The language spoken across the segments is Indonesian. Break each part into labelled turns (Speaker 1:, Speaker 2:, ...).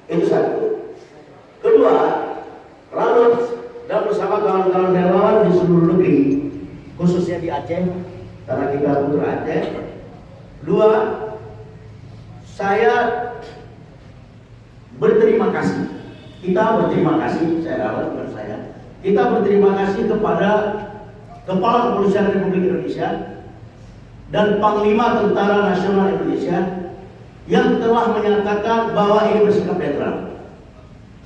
Speaker 1: Itu satu. Kedua, lalu dan bersama kawan-kawan relawan di seluruh negeri, khususnya di Aceh, karena kita putra Aceh. Dua, saya berterima kasih. Kita berterima kasih, saya rawat bukan saya. Kita berterima kasih kepada Kepala Kepolisian Republik Indonesia dan Panglima Tentara Nasional Indonesia yang telah menyatakan bahwa ini bersikap netral.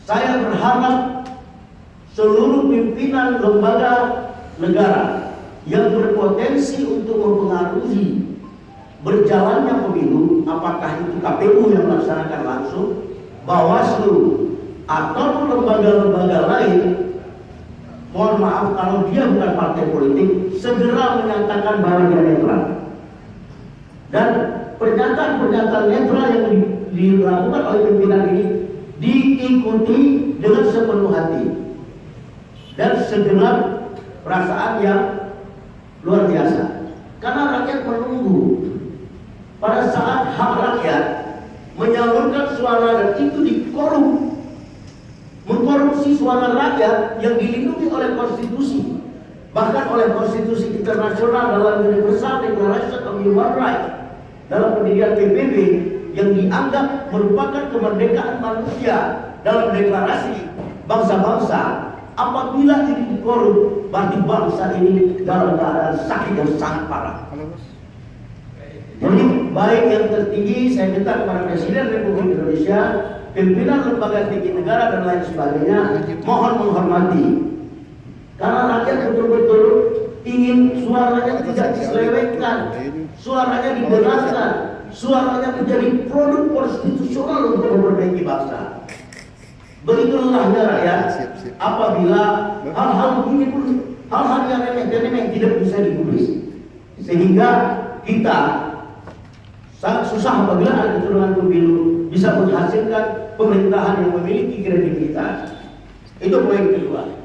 Speaker 1: Saya berharap seluruh pimpinan lembaga negara yang berpotensi untuk mempengaruhi berjalannya pemilu, apakah itu KPU yang melaksanakan langsung, Bawaslu, ataupun lembaga-lembaga lain, mohon maaf kalau dia bukan partai politik, segera menyatakan bahwa dia netral. Dan pernyataan-pernyataan netral yang dilakukan oleh pimpinan ini diikuti dengan sepenuh hati dan segenap perasaan yang luar biasa. Karena rakyat menunggu pada saat hak rakyat menyalurkan suara dan itu dikorup, mengkorupsi suara rakyat yang dilindungi oleh konstitusi, bahkan oleh konstitusi internasional dalam Universal Declaration of Human Rights, dalam pendirian PBB yang dianggap merupakan kemerdekaan manusia dalam deklarasi bangsa-bangsa. Apabila ini dikorup, berarti bangsa ini dalam keadaan sakit yang sangat parah. Jadi baik yang tertinggi saya minta kepada Presiden Republik Indonesia, pimpinan lembaga tinggi negara dan lain sebagainya, mohon menghormati. Karena rakyat betul-betul ingin suaranya tidak diselewengkan, suaranya didengarkan, suaranya menjadi produk konstitusional untuk memperbaiki bangsa. Begitulah rakyat apabila hal-hal begini pun, hal-hal yang remeh-temeh tidak bisa ditulis, sehingga kita sangat susah apabila ada kecurangan pemilu bisa menghasilkan pemerintahan yang memiliki kredibilitas. Itu poin kedua.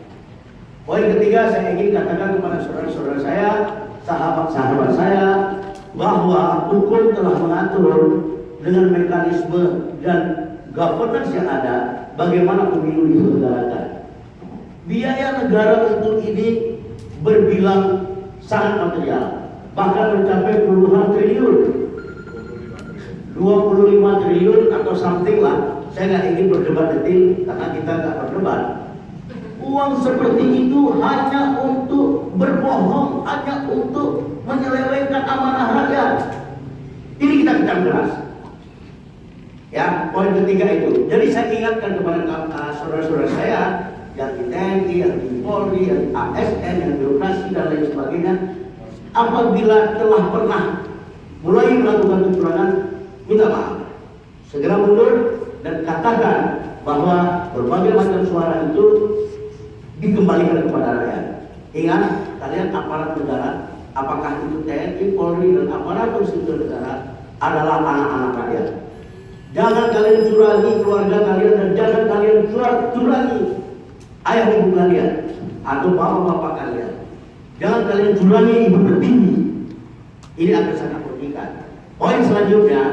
Speaker 1: Poin ketiga, saya ingin katakan kepada saudara-saudara saya, sahabat-sahabat saya, bahwa hukum telah mengatur dengan mekanisme dan governance yang ada bagaimana pemilu diselenggarakan. Biaya negara untuk ini berbilang sangat material, bahkan mencapai puluhan triliun, 25 triliun atau something lah. Saya nggak ingin berdebat detil karena kita nggak berdebat. Uang seperti itu hanya untuk berbohong, hanya untuk menyelewengkan amanah rakyat. Ini kita kecam keras. Ya, poin ketiga itu. Jadi saya ingatkan kepada saudara-saudara saya yang di TNI, yang di Polri, yang di ASN, yang birokrasi dan lain sebagainya, apabila telah pernah mulai melakukan kecurangan, minta maaf, segera mundur dan katakan bahwa berbagai macam suara itu dikembalikan kepada rakyat. Ingat, kalian aparat negara, apakah itu TNI, Polri, dan aparat sipil negara adalah anak-anak rakyat. Jangan kalian curangi keluarga kalian dan jangan kalian curangi ayah ibu kalian atau bapak-bapak kalian. Jangan kalian curangi ibu tertinggi. Ini akan sangat merugikan. Poin selanjutnya,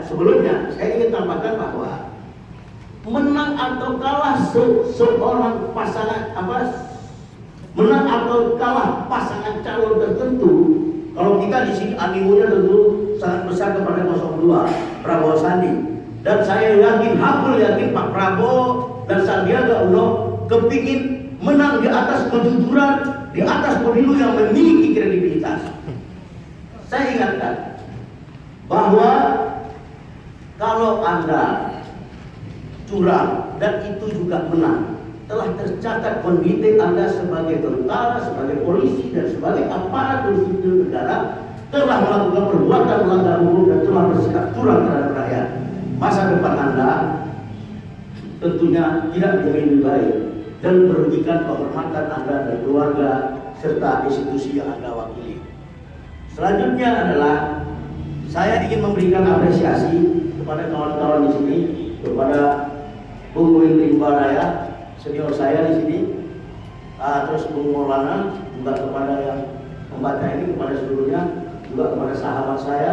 Speaker 1: sebelumnya saya ingin tambahkan bahwa menang atau kalah seorang pasangan menang atau kalah pasangan calon tertentu, kalau kita di sini animonya tentu sangat besar kepada 02 Prabowo Sandi, dan saya yakin Pak Prabowo dan Sandiaga Uno kepingin menang di atas kejujuran, di atas pemilu yang memiliki kredibilitas. Saya ingatkan bahwa kalau Anda curang dan itu juga menang, telah tercatat kondisi Anda sebagai tentara, sebagai polisi, dan sebagai aparatur sipil negara telah melakukan perbuatan melanggar hukum dan telah bersikap curang terhadap rakyat. Masa depan Anda tentunya tidak menjadi lebih baik dan merugikan kehormatan Anda dan keluarga serta institusi yang Anda wakili. Selanjutnya adalah saya ingin memberikan apresiasi kepada kawan-kawan di sini, kepada Bung Willy Baraya, senior saya di sini, terus Bung Maulana, juga kepada yang membaca ini, kepada seluruhnya, juga kepada sahabat saya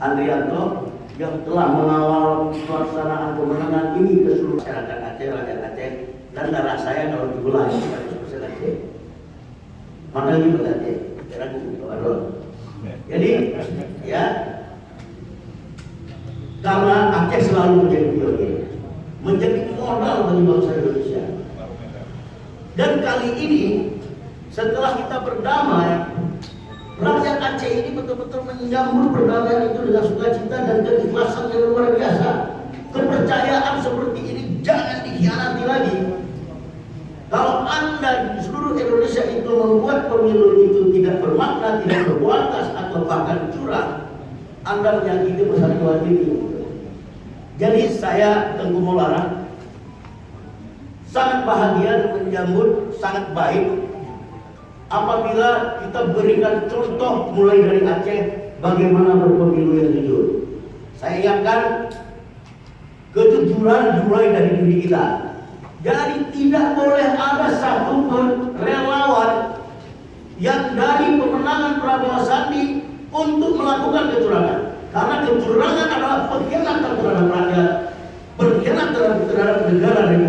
Speaker 1: Andrianto, yang telah mengawal pelaksanaan kemenangan ini ke seluruh masyarakat Aceh, rakyat Aceh, dan darah saya kalau dibelah 100% Aceh. Mana juga Aceh, jadi ya, karena Aceh selalu menjadi pionir, menjadi modal bagi bangsa Indonesia. Dan kali ini setelah kita berdamai, rakyat Aceh ini betul-betul menyambut perdamaian itu dengan sukacita dan keikhlasan yang luar biasa. Kepercayaan seperti ini jangan dikhianati lagi. Kalau Anda di seluruh Indonesia itu membuat pemilu itu tidak bermakna, tidak berkualitas, atau bahkan curang, Anda menyakiti persatuan ini. Jadi saya Tengku Maulana sangat bahagia dan menyambut sangat baik apabila kita berikan contoh mulai dari Aceh bagaimana berpemilu yang jujur. Saya ingatkan, kejujuran dimulai dari diri kita. Jadi tidak boleh ada satupun relawan yang dari pemenangan Prabowo Sandi untuk melakukan kecurangan. Karena kecurangan adalah pengkhianatan terhadap rakyat, pengkhianatan terhadap negara dan